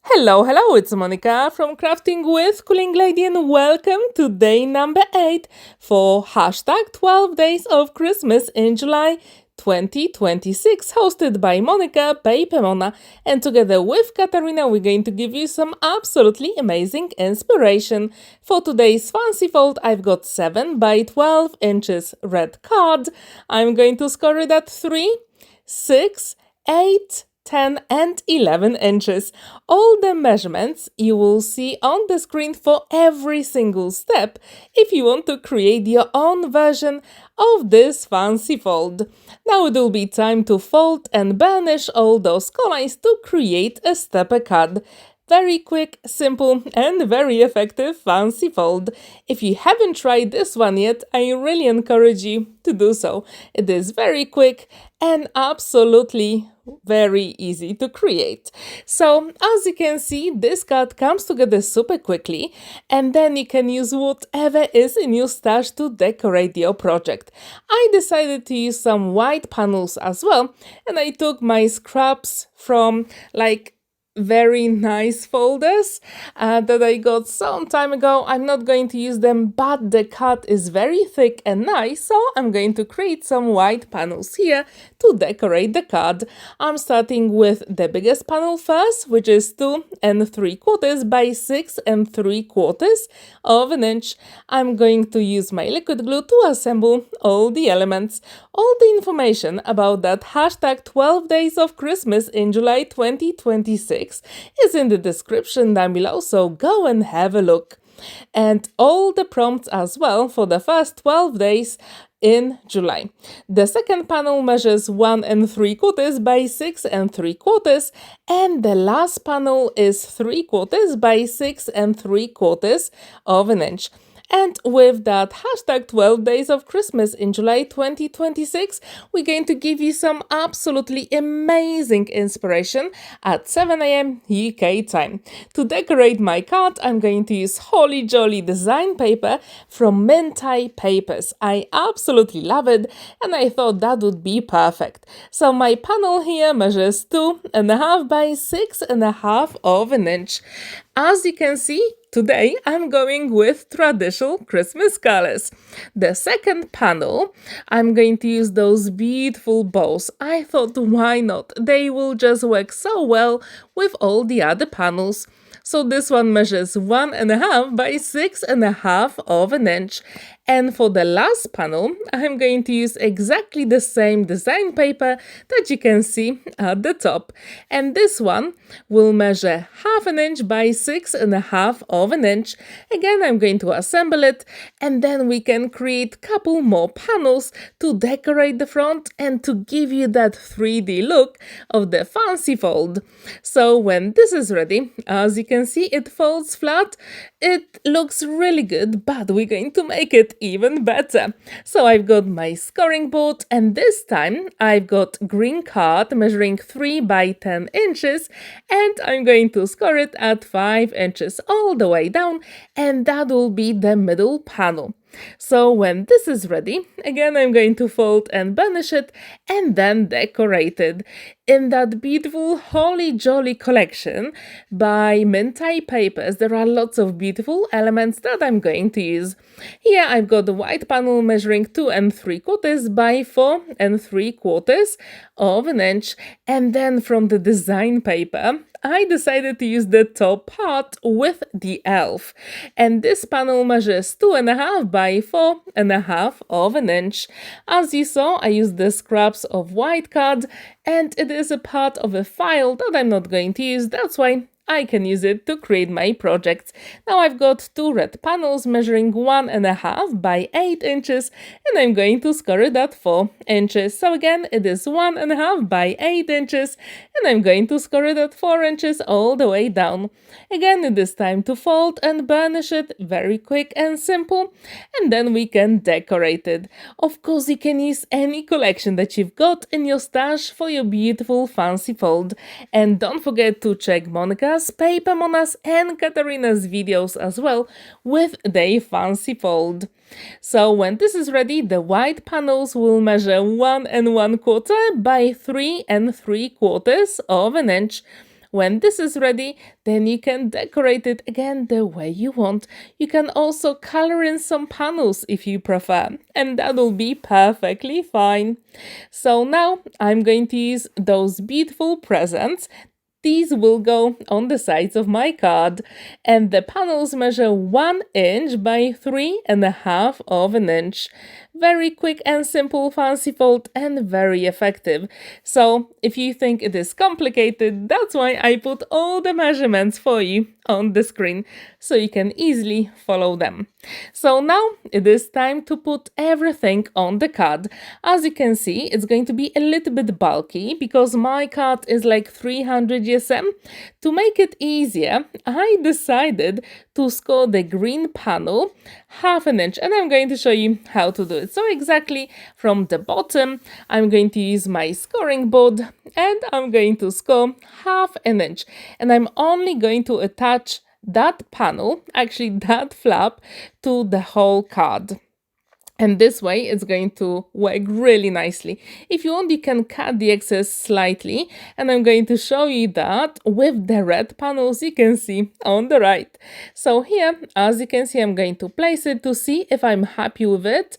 Hello, it's Monica from Crafting with Quilling Lady and welcome to day number 8 for hashtag 12 days of Christmas in July 2026, hosted by Monica, Paper Mona, and together with Katarina, we're going to give you some absolutely amazing inspiration. For today's fancy fold, I've got 7 by 12 inches red card. I'm going to score it at 3, 6, 8, 10 and 11 inches. All the measurements you will see on the screen for every single step if you want to create your own version of this fancy fold. Now it will be time to fold and burnish all those colors to create a stepper card. Very quick, simple, and very effective fancy fold. If you haven't tried this one yet, I really encourage you to do so. It is very quick and absolutely very easy to create. So as you can see, this card comes together super quickly, and then you can use whatever is in your stash to decorate your project. I decided to use some white panels as well, and I took my scraps from very nice folders that I got some time ago. I'm not going to use them, but the cut is very thick and nice, so I'm going to create some white panels here to decorate the card. I'm starting with the biggest panel first, which is 2 3/4 by 6 3/4 of an inch. I'm going to use my liquid glue to assemble all the elements. All the information about that hashtag 12 days of Christmas in July 2026 is in the description down below, so go and have a look. And all the prompts as well for the first 12 days in July. The second panel measures 1 3/4 by 6 3/4, and the last panel is 3/4 by 6 3/4 of an inch. And with that hashtag 12 days of Christmas in July 2026, we're going to give you some absolutely amazing inspiration at 7 a.m. UK time. To decorate my card, I'm going to use Holly Jolly design paper from Mintai Papers. I absolutely love it, and I thought that would be perfect. So my panel here measures 2.5 by 6.5 of an inch. As you can see, today I'm going with traditional Christmas colors. The second panel, I'm going to use those beautiful bows. I thought, why not? They will just work so well with all the other panels. So this one measures 1.5 by 6.5 of an inch. And for the last panel, I'm going to use exactly the same design paper that you can see at the top. And this one will measure 1/2 inch by 6.5 of an inch. Again, I'm going to assemble it, and then we can create a couple more panels to decorate the front and to give you that 3D look of the fancy fold. So when this is ready, as you can see, it folds flat. It looks really good, but we're going to make it even better. So I've got my scoring board, and this time I've got green card measuring 3 by 10 inches, and I'm going to score it at 5 inches all the way down, and that will be the middle panel. So when this is ready, again I'm going to fold and burnish it and then decorate it. In that beautiful Holly Jolly collection by Mintai Papers, there are lots of beautiful elements that I'm going to use. Here I've got the white panel measuring 2 3/4 by 4 3/4 of an inch, and then from the design paper I decided to use the top part with the elf. And this panel measures 2.5 by 4.5 of an inch. As you saw, I used the scraps of white card, and it is a part of a file that I'm not going to use. That's why I can use it to create my projects. Now I've got 2 red panels measuring 1.5 by 8 inches, and I'm going to score it at 4 inches. So again, it is 1.5 by 8 inches, and I'm going to score it at 4 inches all the way down. Again, it is time to fold and burnish it, very quick and simple, and then we can decorate it. Of course, you can use any collection that you've got in your stash for your beautiful fancy fold. And don't forget to check Monica's, Paper Mona's and Katarina's videos as well with their fancy fold. So when this is ready, the white panels will measure 1 1/4 by 3 3/4 of an inch. When this is ready, then you can decorate it again the way you want. You can also color in some panels if you prefer, and that will be perfectly fine. So now I'm going to use those beautiful presents. These will go on the sides of my card, and the panels measure 1 inch by 3.5 of an inch. Very quick and simple fancy fold and very effective. So if you think it is complicated, that's why I put all the measurements for you on the screen so you can easily follow them. So now it is time to put everything on the card. As you can see, it's going to be a little bit bulky because my card is like 300 GSM. To make it easier, I decided to score the green panel 1/2 inch, and I'm going to show you how to do it. So exactly from the bottom, I'm going to use my scoring board and I'm going to score 1/2 inch, and I'm only going to attach that panel, actually that flap, to the whole card. And this way it's going to work really nicely. If you want, you can cut the excess slightly, and I'm going to show you that with the red panels you can see on the right. So here, as you can see, I'm going to place it to see if I'm happy with it.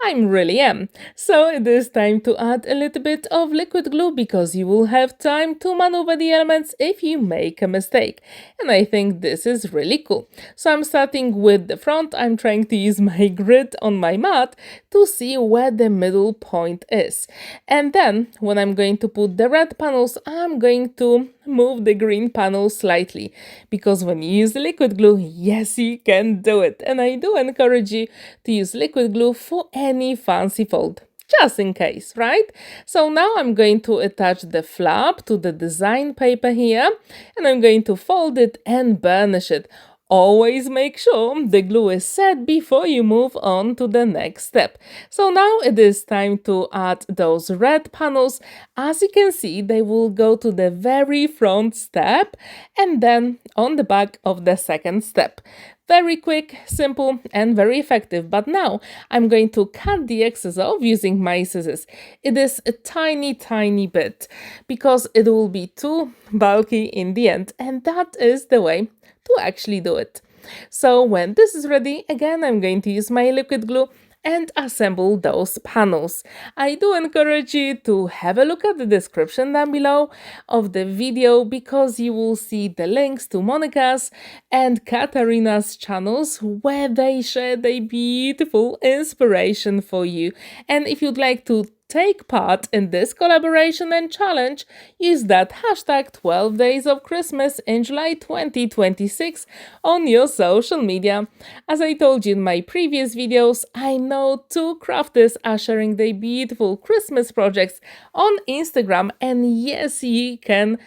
I really am. So it is time to add a little bit of liquid glue because you will have time to maneuver the elements if you make a mistake. And I think this is really cool. So I'm starting with the front. I'm trying to use my grid on my mat to see where the middle point is. And then when I'm going to put the red panels, I'm going to move the green panel slightly, because when you use liquid glue, yes, you can do it. And I do encourage you to use liquid glue for any fancy fold, just in case, right? So now I'm going to attach the flap to the design paper here, and I'm going to fold it and burnish it. Always make sure the glue is set before you move on to the next step. So now it is time to add those red panels. As you can see, they will go to the very front step and then on the back of the second step. Very quick, simple, and very effective. But now I'm going to cut the excess off using my scissors. It is a tiny bit because it will be too bulky in the end, and that is the way to actually do it. So when this is ready, again, I'm going to use my liquid glue and assemble those panels. I do encourage you to have a look at the description down below of the video, because you will see the links to Monica's and Katarina's channels where they share their beautiful inspiration for you. And if you'd like to take part in this collaboration and challenge, use that hashtag 12 days of Christmas in July 2026 on your social media. As I told you in my previous videos, I know 2 crafters are sharing their beautiful Christmas projects on Instagram, and yes, you can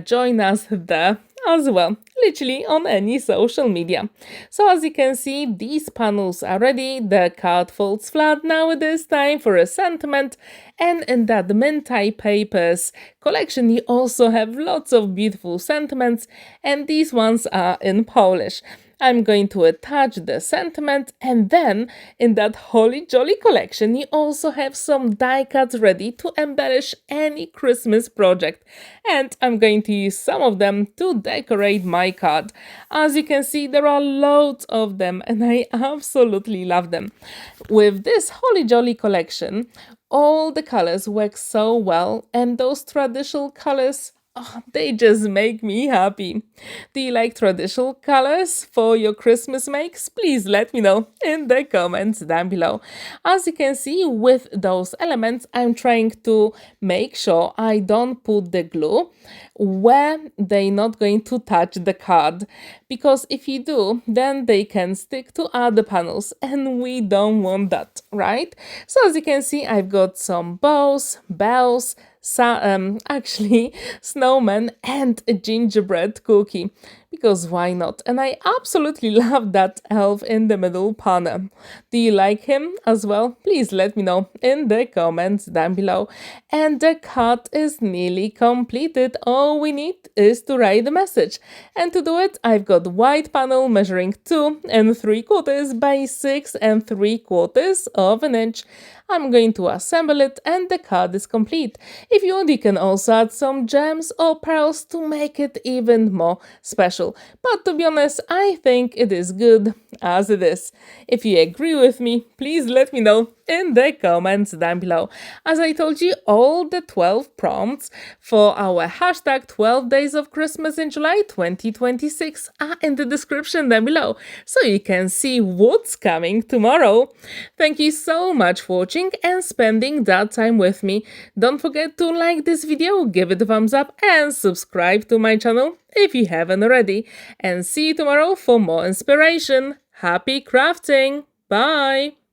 join us there as well, literally on any social media. So as you can see, these panels are ready. The card folds flat. Now it is time for a sentiment. And in that Minty Papers collection, you also have lots of beautiful sentiments, and these ones are in Polish. I'm going to attach the sentiment, and then in that Holly Jolly collection you also have some die cuts ready to embellish any Christmas project, and I'm going to use some of them to decorate my card. As you can see, there are loads of them and I absolutely love them. With this Holly Jolly collection, all the colors work so well, and those traditional colors, oh, they just make me happy. Do you like traditional colors for your Christmas makes? Please let me know in the comments down below. As you can see, with those elements, I'm trying to make sure I don't put the glue where they're not going to touch the card, because if you do, then they can stick to other panels and we don't want that, right? So as you can see, I've got some bows, bells, actually snowman and a gingerbread cookie, because why not? And I absolutely love that elf in the middle panel. Do you like him as well? Please let me know in the comments down below. And the cut is nearly completed. All we need is to write the message. And to do it, I've got white panel measuring 2 3/4 by 6 3/4 of an inch. I'm going to assemble it and the card is complete. If you want, you can also add some gems or pearls to make it even more special. But to be honest, I think it is good as it is. If you agree with me, please let me know in the comments down below. As I told you, all the 12 prompts for our hashtag 12 days of Christmas in July 2026 are in the description down below, so you can see what's coming tomorrow. Thank you so much for watching and spending that time with me. Don't forget to like this video, give it a thumbs up and subscribe to my channel if you haven't already. And see you tomorrow for more inspiration. Happy crafting! Bye!